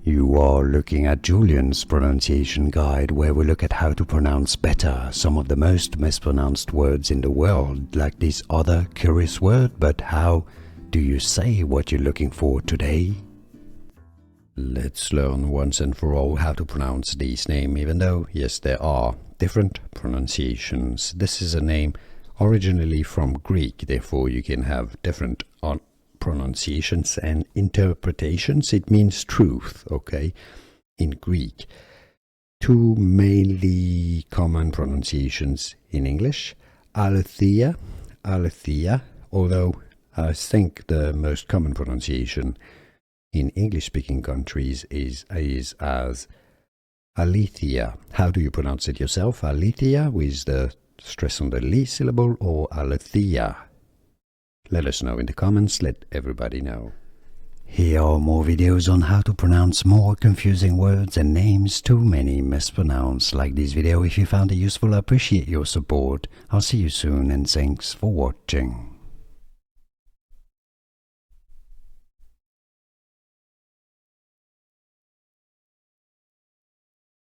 You are looking at Julian's pronunciation guide, where we look at how to pronounce better some of the most mispronounced words in the world, like this other curious word. But how do you say what you're looking for today? Let's learn once and for all how to pronounce this name, even though, yes, there are different pronunciations. This is a name originally from Greek, therefore you can have different pronunciations and interpretations. It means truth, okay, in Greek. Two mainly common pronunciations in English: Alethea, Alethea, although I think the most common pronunciation in English-speaking countries is as Alethea. How do you pronounce it yourself? Alethea with the stress on the li syllable, or Alethea? Let us know in the comments, let everybody know. Here are more videos on how to pronounce more confusing words and names too many mispronounced. Like this video if you found it useful. I appreciate your support. I'll see you soon and thanks for watching.